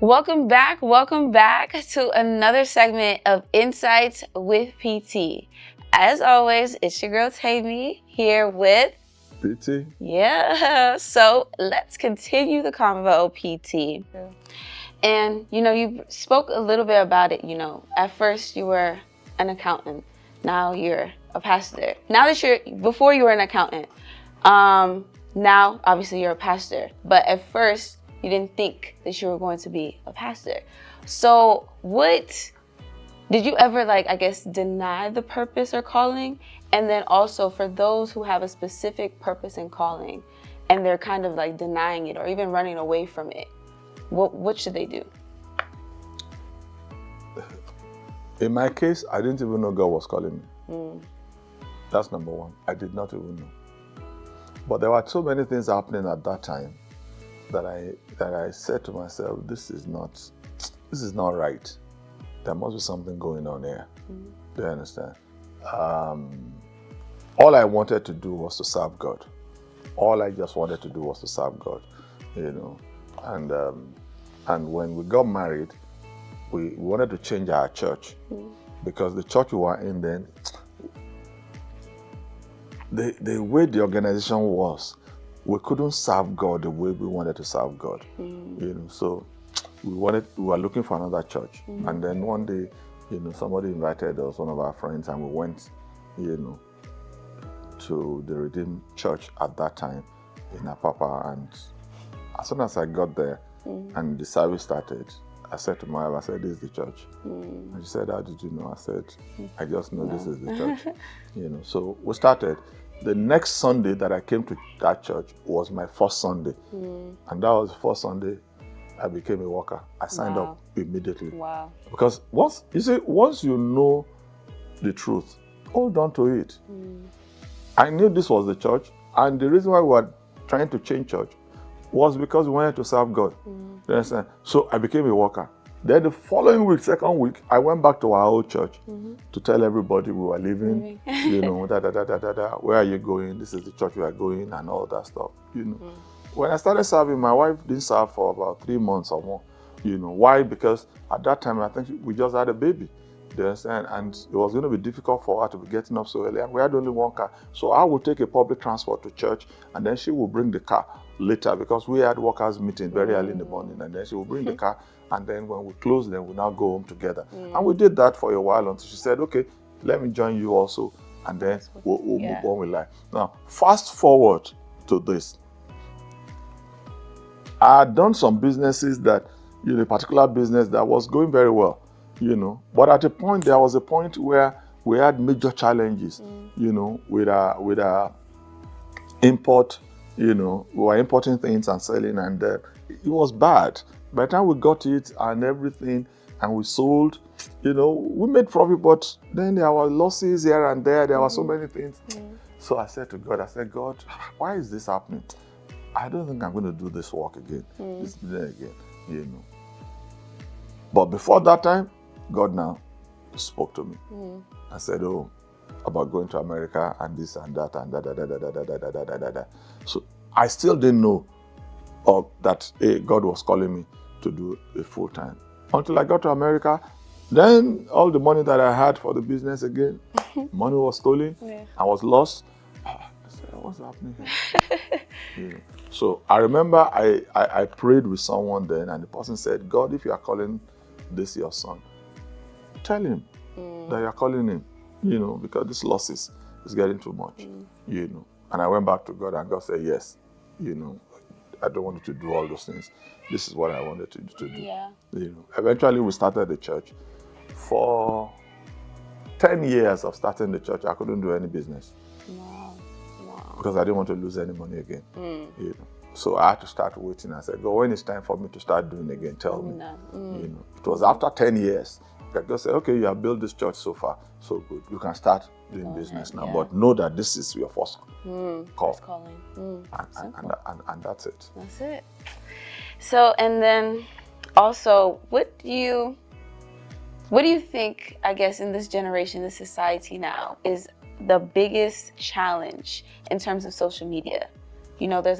Welcome back to another segment of Insights with PT. As always, it's your girl Tammy here with PT. Yeah, so let's continue the convo, PT. And you spoke a little bit about it. At first you were an accountant, now you're a pastor. Before you were an accountant, now obviously you're a pastor, but at first you didn't think that you were going to be a pastor. So what did you ever deny the purpose or calling? And then also for those who have a specific purpose and calling and they're kind of like denying it or even running away from it, what should they do? In my case, I didn't even know God was calling me. That's number one. I did not even know. But there were so many things happening at that time that I said to myself, this is not right. There must be something going on here. Do you understand? All I wanted to do was to serve God. All I just wanted to do was to serve God, And when we got married, we wanted to change our church because the church we were in then, the way the organization was, we couldn't serve God the way we wanted to serve God. So we were looking for another church. And then one day, somebody invited us, one of our friends, and we went, to the Redeemed Church at that time in Apapa. And as soon as I got there and the service started, I said to my wife, this is the church. And she said, how did you know? I said, I just know this is the church. So we started. The next Sunday that I came to that church was my first Sunday. And that was the first Sunday I became a worker. I signed up immediately. Wow. Because once you know the truth, hold on to it. I knew this was the church, and the reason why we were trying to change church was because we wanted to serve God. You understand? So I became a worker. Then the following week, second week, I went back to our old church to tell everybody we were leaving, where are you going? This is the church we are going, and all that stuff, When I started serving, my wife didn't serve for about 3 months or more. Why? Because at that time, I think we just had a baby. Do you understand? And it was going to be difficult for her to be getting up so early, and we had only one car. So I would take a public transport to church, and then she would bring the car later because we had workers meeting very early in the morning, and then she would bring the car, and then when we close, then we now go home together. And we did that for a while until she said, okay, let me join you also, and then we'll move on with life. Now, fast forward to this. I had done some businesses that, a particular business that was going very well, but at there was a point where we had major challenges, with our import. We were importing things and selling, and it was bad. By the time we got it and everything, and we sold, we made profit, but then there were losses here and there. There were so many things. So I said to God, God, why is this happening? I don't think I'm going to do this work again, this business again, But before that time, God now spoke to me. I said, about going to America and this and that and da. So I still didn't know that God was calling me to do a full time. Until I got to America, then all the money that I had for the business again, money was stolen, I was lost. I said, what's happening here? So I remember I prayed with someone then, and the person said, God, if you are calling this your son, tell him that you're calling him, because this losses is getting too much, And I went back to God, and God said, yes, I don't want you to do all those things. This is what I wanted to do. Yeah. Eventually we started the church. For 10 years of starting the church, I couldn't do any business. Wow. Because I didn't want to lose any money again. So I had to start waiting. I said, God, when it's time for me to start doing again, tell me. It was after 10 years that God said, okay, you have built this church so far, so good. You can start doing business now, but know that this is your first call. First calling. And that's it. That's it. So, and then also, what do you think, I guess, in this generation, this society now, is the biggest challenge in terms of social media? There's a